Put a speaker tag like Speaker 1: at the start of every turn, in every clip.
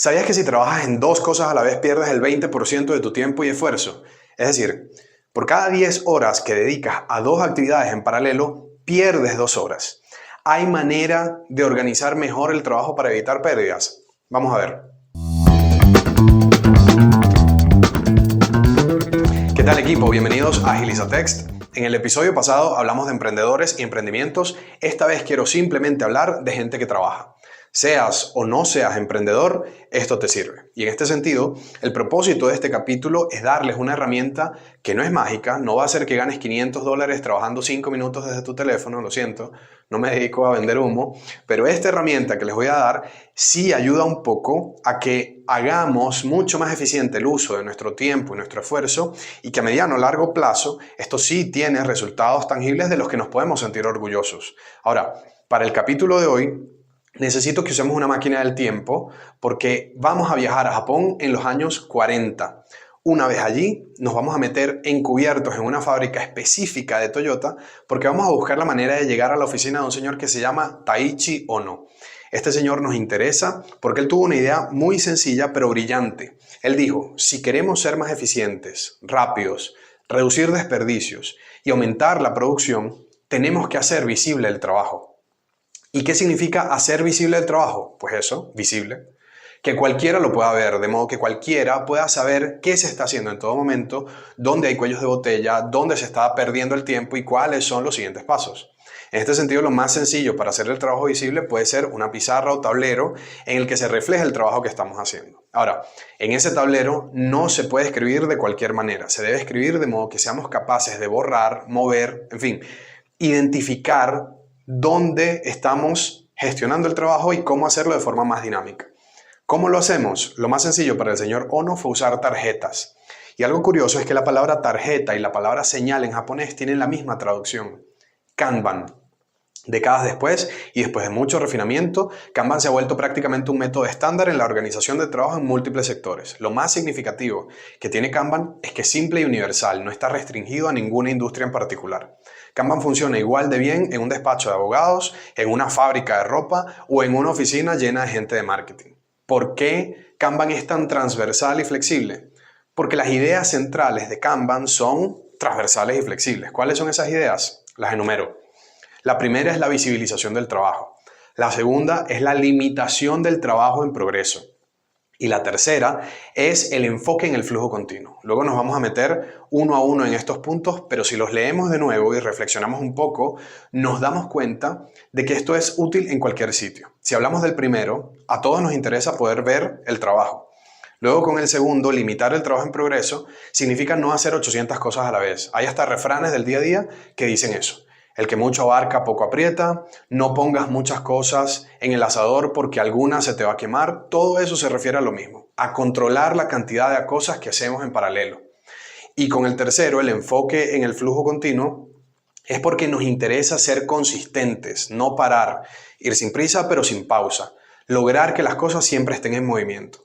Speaker 1: ¿Sabías que si trabajas en dos cosas a la vez pierdes el 20% de tu tiempo y esfuerzo? Es decir, por cada 10 horas que dedicas a dos actividades en paralelo, pierdes 2 horas. ¿Hay manera de organizar mejor el trabajo para evitar pérdidas? Vamos a ver. ¿Qué tal, equipo? Bienvenidos a Agilizatext. En el episodio pasado hablamos de emprendedores y emprendimientos. Esta vez quiero simplemente hablar de gente que trabaja. Seas o no seas emprendedor, esto te sirve. Y en este sentido, el propósito de este capítulo es darles una herramienta que no es mágica, no va a hacer que ganes $500 trabajando 5 minutos desde tu teléfono, lo siento, no me dedico a vender humo, pero esta herramienta que les voy a dar sí ayuda un poco a que hagamos mucho más eficiente el uso de nuestro tiempo y nuestro esfuerzo y que a mediano o largo plazo esto sí tiene resultados tangibles de los que nos podemos sentir orgullosos. Ahora, para el capítulo de hoy, necesito que usemos una máquina del tiempo porque vamos a viajar a Japón en los años 40. Una vez allí, nos vamos a meter encubiertos en una fábrica específica de Toyota porque vamos a buscar la manera de llegar a la oficina de un señor que se llama Taiichi Ohno. Este señor nos interesa porque él tuvo una idea muy sencilla pero brillante. Él dijo, si queremos ser más eficientes, rápidos, reducir desperdicios y aumentar la producción, tenemos que hacer visible el trabajo. ¿Y qué significa hacer visible el trabajo? Pues eso, visible. Que cualquiera lo pueda ver, de modo que cualquiera pueda saber qué se está haciendo en todo momento, dónde hay cuellos de botella, dónde se está perdiendo el tiempo y cuáles son los siguientes pasos. En este sentido, lo más sencillo para hacer el trabajo visible puede ser una pizarra o tablero en el que se refleje el trabajo que estamos haciendo. Ahora, en ese tablero no se puede escribir de cualquier manera. Se debe escribir de modo que seamos capaces de borrar, mover, en fin, identificar dónde estamos gestionando el trabajo y cómo hacerlo de forma más dinámica. ¿Cómo lo hacemos? Lo más sencillo para el señor Ohno fue usar tarjetas. Y algo curioso es que la palabra tarjeta y la palabra señal en japonés tienen la misma traducción. Kanban. Décadas después y después de mucho refinamiento, Kanban se ha vuelto prácticamente un método estándar en la organización de trabajo en múltiples sectores. Lo más significativo que tiene Kanban es que es simple y universal, no está restringido a ninguna industria en particular. Kanban funciona igual de bien en un despacho de abogados, en una fábrica de ropa o en una oficina llena de gente de marketing. ¿Por qué Kanban es tan transversal y flexible? Porque las ideas centrales de Kanban son transversales y flexibles. ¿Cuáles son esas ideas? Las enumero. La primera es la visibilización del trabajo. La segunda es la limitación del trabajo en progreso. Y la tercera es el enfoque en el flujo continuo. Luego nos vamos a meter uno a uno en estos puntos, pero si los leemos de nuevo y reflexionamos un poco, nos damos cuenta de que esto es útil en cualquier sitio. Si hablamos del primero, a todos nos interesa poder ver el trabajo. Luego con el segundo, limitar el trabajo en progreso, significa no hacer 800 cosas a la vez. Hay hasta refranes del día a día que dicen eso. El que mucho abarca, poco aprieta, no pongas muchas cosas en el asador porque alguna se te va a quemar. Todo eso se refiere a lo mismo, a controlar la cantidad de cosas que hacemos en paralelo. Y con el tercero, el enfoque en el flujo continuo, es porque nos interesa ser consistentes, no parar, ir sin prisa pero sin pausa, lograr que las cosas siempre estén en movimiento.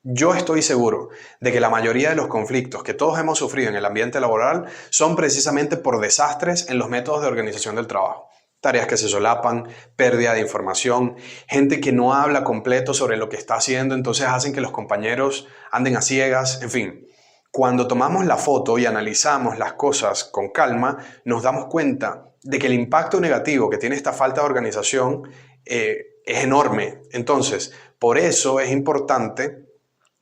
Speaker 1: Yo estoy seguro de que la mayoría de los conflictos que todos hemos sufrido en el ambiente laboral son precisamente por desastres en los métodos de organización del trabajo. Tareas que se solapan, pérdida de información, gente que no habla completo sobre lo que está haciendo, entonces hacen que los compañeros anden a ciegas, en fin. Cuando tomamos la foto y analizamos las cosas con calma, nos damos cuenta de que el impacto negativo que tiene esta falta de organización es enorme. Entonces, por eso es importante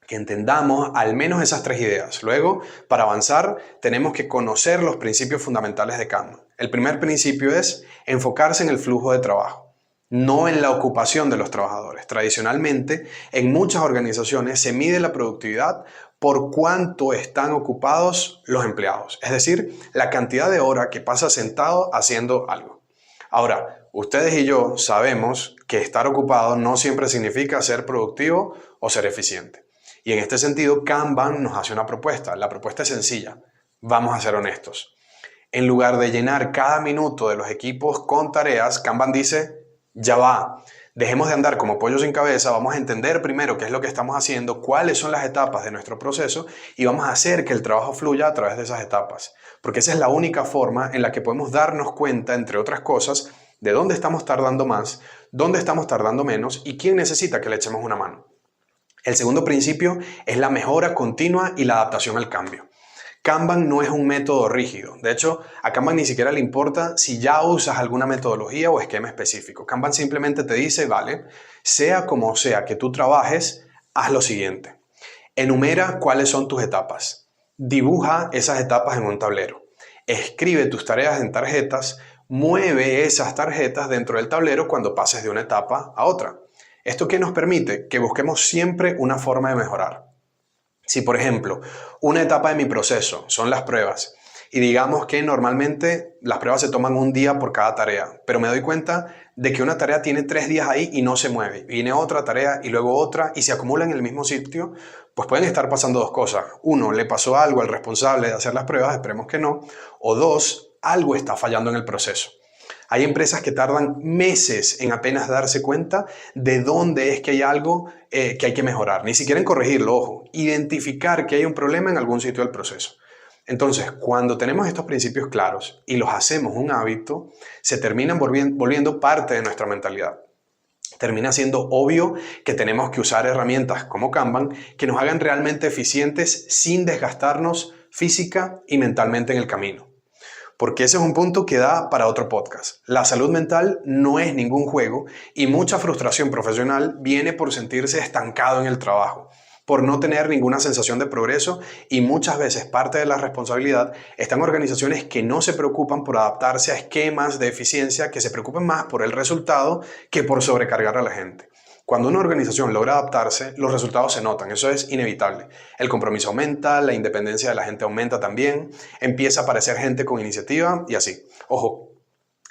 Speaker 1: que entendamos al menos esas 3 ideas. Luego, para avanzar, tenemos que conocer los principios fundamentales de Kanban. El primer principio es enfocarse en el flujo de trabajo, no en la ocupación de los trabajadores. Tradicionalmente, en muchas organizaciones se mide la productividad por cuánto están ocupados los empleados, es decir, la cantidad de horas que pasa sentado haciendo algo. Ahora, ustedes y yo sabemos que estar ocupado no siempre significa ser productivo o ser eficiente. Y en este sentido, Kanban nos hace una propuesta. La propuesta es sencilla. Vamos a ser honestos. En lugar de llenar cada minuto de los equipos con tareas, Kanban dice, ya va. Dejemos de andar como pollo sin cabeza, vamos a entender primero qué es lo que estamos haciendo, cuáles son las etapas de nuestro proceso y vamos a hacer que el trabajo fluya a través de esas etapas. Porque esa es la única forma en la que podemos darnos cuenta, entre otras cosas, de dónde estamos tardando más, dónde estamos tardando menos y quién necesita que le echemos una mano. El segundo principio es la mejora continua y la adaptación al cambio. Kanban no es un método rígido. De hecho, a Kanban ni siquiera le importa si ya usas alguna metodología o esquema específico. Kanban simplemente te dice, vale, sea como sea que tú trabajes, haz lo siguiente. Enumera cuáles son tus etapas. Dibuja esas etapas en un tablero. Escribe tus tareas en tarjetas. Mueve esas tarjetas dentro del tablero cuando pases de una etapa a otra. ¿Esto qué nos permite? Que busquemos siempre una forma de mejorar. Si, por ejemplo, una etapa de mi proceso son las pruebas y digamos que normalmente las pruebas se toman un día por cada tarea, pero me doy cuenta de que una tarea tiene 3 días ahí y no se mueve. Viene otra tarea y luego otra y se acumulan en el mismo sitio, pues pueden estar pasando dos cosas. Uno, le pasó algo al responsable de hacer las pruebas, esperemos que no. O dos, algo está fallando en el proceso. Hay empresas que tardan meses en apenas darse cuenta de dónde es que hay algo que hay que mejorar. Ni siquiera en corregirlo, ojo, identificar que hay un problema en algún sitio del proceso. Entonces, cuando tenemos estos principios claros y los hacemos un hábito, se terminan volviendo parte de nuestra mentalidad. Termina siendo obvio que tenemos que usar herramientas como Kanban que nos hagan realmente eficientes sin desgastarnos física y mentalmente en el camino. Porque ese es un punto que da para otro podcast. La salud mental no es ningún juego y mucha frustración profesional viene por sentirse estancado en el trabajo, por no tener ninguna sensación de progreso y muchas veces parte de la responsabilidad está en organizaciones que no se preocupan por adaptarse a esquemas de eficiencia, que se preocupen más por el resultado que por sobrecargar a la gente. Cuando una organización logra adaptarse, los resultados se notan, eso es inevitable. El compromiso aumenta, la independencia de la gente aumenta también, empieza a aparecer gente con iniciativa y así. Ojo,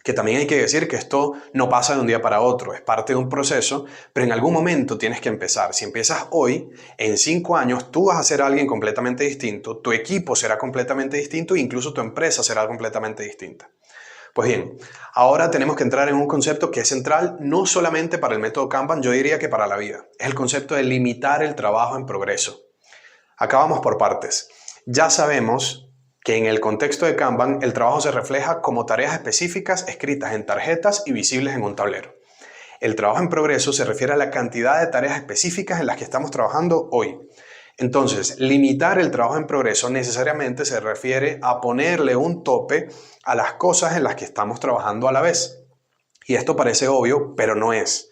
Speaker 1: que también hay que decir que esto no pasa de un día para otro, es parte de un proceso, pero en algún momento tienes que empezar. Si empiezas hoy, en 5 años tú vas a ser alguien completamente distinto, tu equipo será completamente distinto e incluso tu empresa será completamente distinta. Pues bien, ahora tenemos que entrar en un concepto que es central no solamente para el método Kanban, yo diría que para la vida. Es el concepto de limitar el trabajo en progreso. Acá vamos por partes. Ya sabemos que en el contexto de Kanban el trabajo se refleja como tareas específicas escritas en tarjetas y visibles en un tablero. El trabajo en progreso se refiere a la cantidad de tareas específicas en las que estamos trabajando hoy. Entonces, limitar el trabajo en progreso necesariamente se refiere a ponerle un tope a las cosas en las que estamos trabajando a la vez. Y esto parece obvio, pero no es.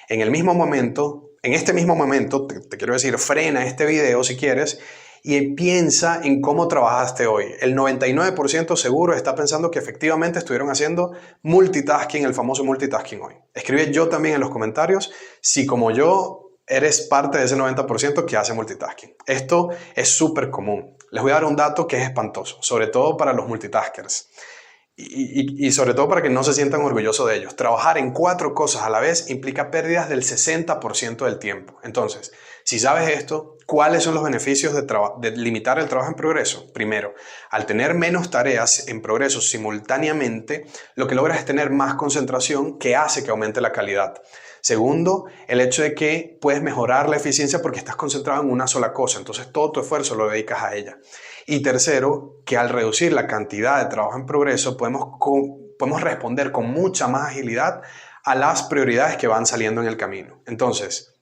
Speaker 1: En este mismo momento, te quiero decir, frena este video si quieres y piensa en cómo trabajaste hoy. El 99% seguro está pensando que efectivamente estuvieron haciendo multitasking, el famoso multitasking hoy. Escribe yo también en los comentarios si como yo eres parte de ese 90% que hace multitasking. Esto es súper común. Les voy a dar un dato que es espantoso, sobre todo para los multitaskers. Y sobre todo para que no se sientan orgullosos de ellos. Trabajar en 4 cosas a la vez implica pérdidas del 60% del tiempo. Entonces, si sabes esto, ¿cuáles son los beneficios de limitar el trabajo en progreso? Primero, al tener menos tareas en progreso simultáneamente, lo que logras es tener más concentración que hace que aumente la calidad. Segundo, el hecho de que puedes mejorar la eficiencia porque estás concentrado en una sola cosa, entonces todo tu esfuerzo lo dedicas a ella. Y tercero, que al reducir la cantidad de trabajo en progreso podemos responder con mucha más agilidad a las prioridades que van saliendo en el camino. Entonces,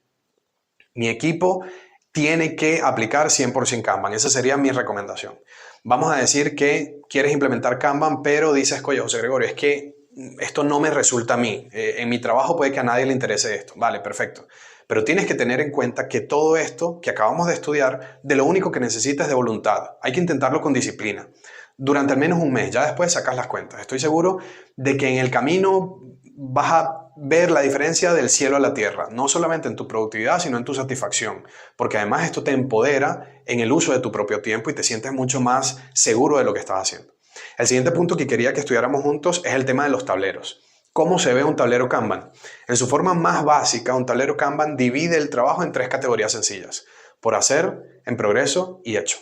Speaker 1: mi equipo tiene que aplicar 100% Kanban, esa sería mi recomendación. Vamos a decir que quieres implementar Kanban, pero dices, oye, José Gregorio, es que esto no me resulta a mí. En mi trabajo puede que a nadie le interese esto. Vale, perfecto. Pero tienes que tener en cuenta que todo esto que acabamos de estudiar, de lo único que necesitas es de voluntad. Hay que intentarlo con disciplina. Durante al menos un mes, ya después sacas las cuentas. Estoy seguro de que en el camino vas a ver la diferencia del cielo a la tierra, no solamente en tu productividad, sino en tu satisfacción, porque además esto te empodera en el uso de tu propio tiempo y te sientes mucho más seguro de lo que estás haciendo. El siguiente punto que quería que estudiáramos juntos es el tema de los tableros. ¿Cómo se ve un tablero Kanban? En su forma más básica, un tablero Kanban divide el trabajo en 3 categorías sencillas: por hacer, en progreso y hecho.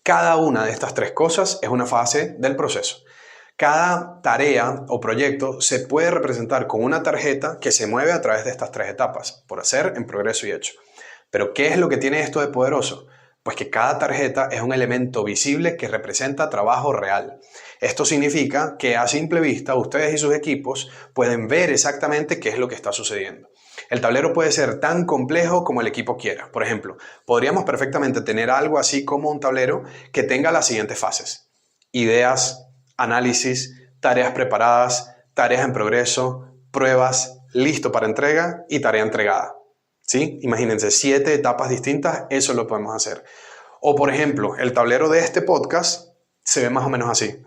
Speaker 1: Cada una de estas 3 cosas es una fase del proceso. Cada tarea o proyecto se puede representar con una tarjeta que se mueve a través de estas 3 etapas: por hacer, en progreso y hecho. Pero ¿qué es lo que tiene esto de poderoso? Pues que cada tarjeta es un elemento visible que representa trabajo real. Esto significa que a simple vista ustedes y sus equipos pueden ver exactamente qué es lo que está sucediendo. El tablero puede ser tan complejo como el equipo quiera. Por ejemplo, podríamos perfectamente tener algo así como un tablero que tenga las siguientes fases: ideas, análisis, tareas preparadas, tareas en progreso, pruebas, listo para entrega y tarea entregada. ¿Sí? Imagínense, 7 etapas distintas, eso lo podemos hacer. O por ejemplo, el tablero de este podcast se ve más o menos así: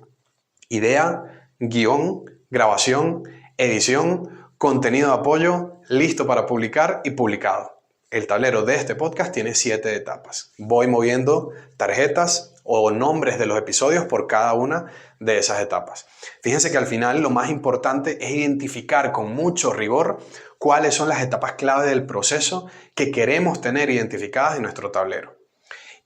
Speaker 1: idea, guión, grabación, edición, contenido de apoyo, listo para publicar y publicado. El tablero de este podcast tiene 7 etapas. Voy moviendo tarjetas o nombres de los episodios por cada una de esas etapas. Fíjense que al final lo más importante es identificar con mucho rigor cuáles son las etapas clave del proceso que queremos tener identificadas en nuestro tablero.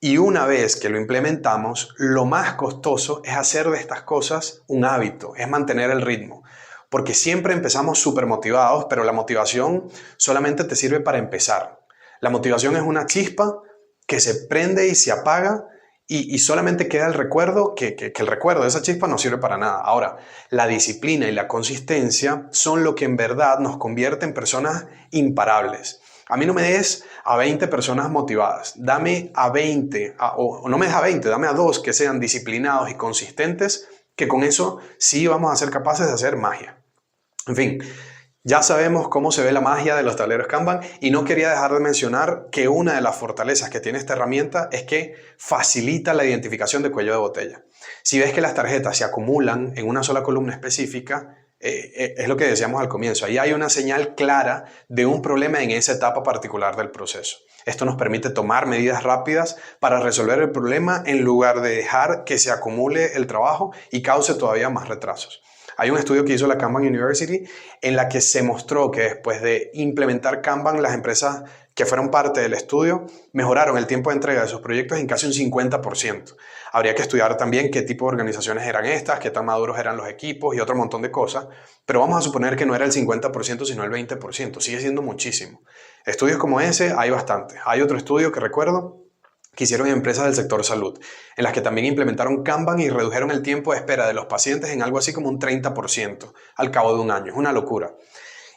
Speaker 1: Y una vez que lo implementamos, lo más costoso es hacer de estas cosas un hábito, es mantener el ritmo. Porque siempre empezamos súper motivados, pero la motivación solamente te sirve para empezar. La motivación es una chispa que se prende y se apaga y solamente queda el recuerdo, que el recuerdo de esa chispa no sirve para nada. Ahora, la disciplina y la consistencia son lo que en verdad nos convierte en personas imparables. A mí no me des a 20 personas motivadas, dame a 20, o no me des a 20, dame a 2 que sean disciplinados y consistentes, que con eso sí vamos a ser capaces de hacer magia. En fin, ya sabemos cómo se ve la magia de los tableros Kanban y no quería dejar de mencionar que una de las fortalezas que tiene esta herramienta es que facilita la identificación de cuello de botella. Si ves que las tarjetas se acumulan en una sola columna específica, es lo que decíamos al comienzo. Ahí hay una señal clara de un problema en esa etapa particular del proceso. Esto nos permite tomar medidas rápidas para resolver el problema en lugar de dejar que se acumule el trabajo y cause todavía más retrasos. Hay un estudio que hizo la Kanban University en la que se mostró que después de implementar Kanban, las empresas que fueron parte del estudio mejoraron el tiempo de entrega de sus proyectos en casi un 50%. Habría que estudiar también qué tipo de organizaciones eran estas, qué tan maduros eran los equipos y otro montón de cosas, pero vamos a suponer que no era el 50% sino el 20%, sigue siendo muchísimo. Estudios como ese hay bastantes. Hay otro estudio que recuerdo que hicieron empresas del sector salud, en las que también implementaron Kanban y redujeron el tiempo de espera de los pacientes en algo así como un 30% al cabo de un año. Es una locura.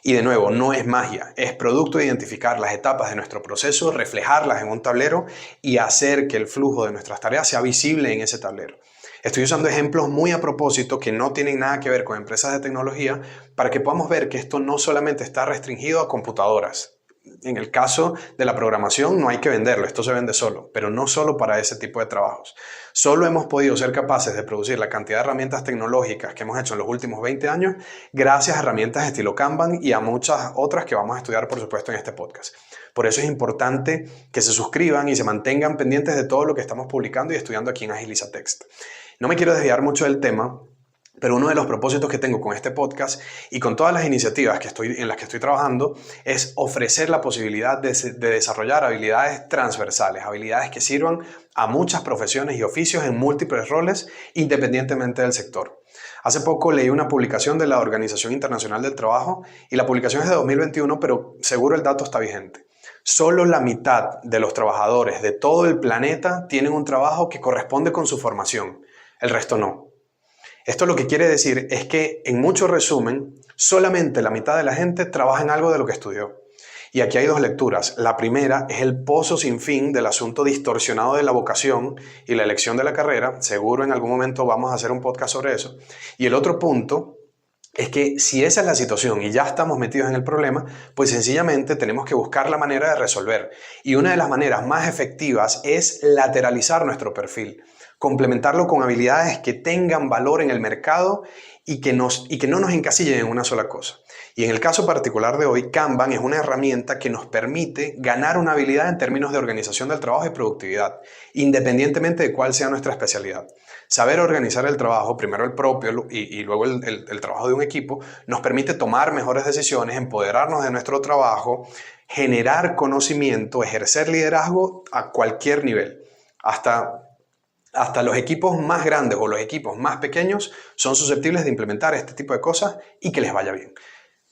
Speaker 1: Y de nuevo, no es magia, es producto de identificar las etapas de nuestro proceso, reflejarlas en un tablero y hacer que el flujo de nuestras tareas sea visible en ese tablero. Estoy usando ejemplos muy a propósito que no tienen nada que ver con empresas de tecnología para que podamos ver que esto no solamente está restringido a computadoras. En el caso de la programación no hay que venderlo, esto se vende solo, pero no solo para ese tipo de trabajos. Solo hemos podido ser capaces de producir la cantidad de herramientas tecnológicas que hemos hecho en los últimos 20 años gracias a herramientas estilo Kanban y a muchas otras que vamos a estudiar, por supuesto, en este podcast. Por eso es importante que se suscriban y se mantengan pendientes de todo lo que estamos publicando y estudiando aquí en Agiliza Text. No me quiero desviar mucho del tema, pero uno de los propósitos que tengo con este podcast y con todas las iniciativas en las que estoy trabajando es ofrecer la posibilidad de desarrollar habilidades transversales, habilidades que sirvan a muchas profesiones y oficios en múltiples roles independientemente del sector. Hace poco leí una publicación de la Organización Internacional del Trabajo y la publicación es de 2021, pero seguro el dato está vigente. Solo la mitad de los trabajadores de todo el planeta tienen un trabajo que corresponde con su formación, el resto no. Esto lo que quiere decir es que, en mucho resumen, solamente la mitad de la gente trabaja en algo de lo que estudió. Y aquí hay 2 lecturas. La primera es el pozo sin fin del asunto distorsionado de la vocación y la elección de la carrera. Seguro en algún momento vamos a hacer un podcast sobre eso. Y el otro punto es que si esa es la situación y ya estamos metidos en el problema, pues sencillamente tenemos que buscar la manera de resolver. Y una de las maneras más efectivas es lateralizar nuestro perfil. Complementarlo con habilidades que tengan valor en el mercado y que no nos encasillen en una sola cosa. Y en el caso particular de hoy, Kanban es una herramienta que nos permite ganar una habilidad en términos de organización del trabajo y productividad, independientemente de cuál sea nuestra especialidad. Saber organizar el trabajo, primero el propio y luego el trabajo de un equipo, nos permite tomar mejores decisiones, empoderarnos de nuestro trabajo, generar conocimiento, ejercer liderazgo a cualquier nivel. Hasta los equipos más grandes o los equipos más pequeños son susceptibles de implementar este tipo de cosas y que les vaya bien.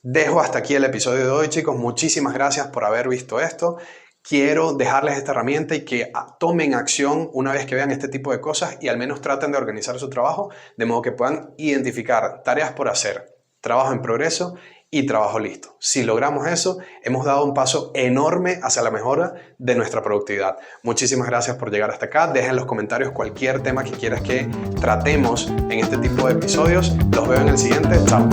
Speaker 1: Dejo hasta aquí el episodio de hoy, chicos. Muchísimas gracias por haber visto esto. Quiero dejarles esta herramienta y que tomen acción una vez que vean este tipo de cosas y al menos traten de organizar su trabajo de modo que puedan identificar tareas por hacer, trabajo en progreso y trabajo listo. Si logramos eso, hemos dado un paso enorme hacia la mejora de nuestra productividad. Muchísimas gracias por llegar hasta acá. Deja en los comentarios cualquier tema que quieras que tratemos en este tipo de episodios. Los veo en el siguiente. Chao.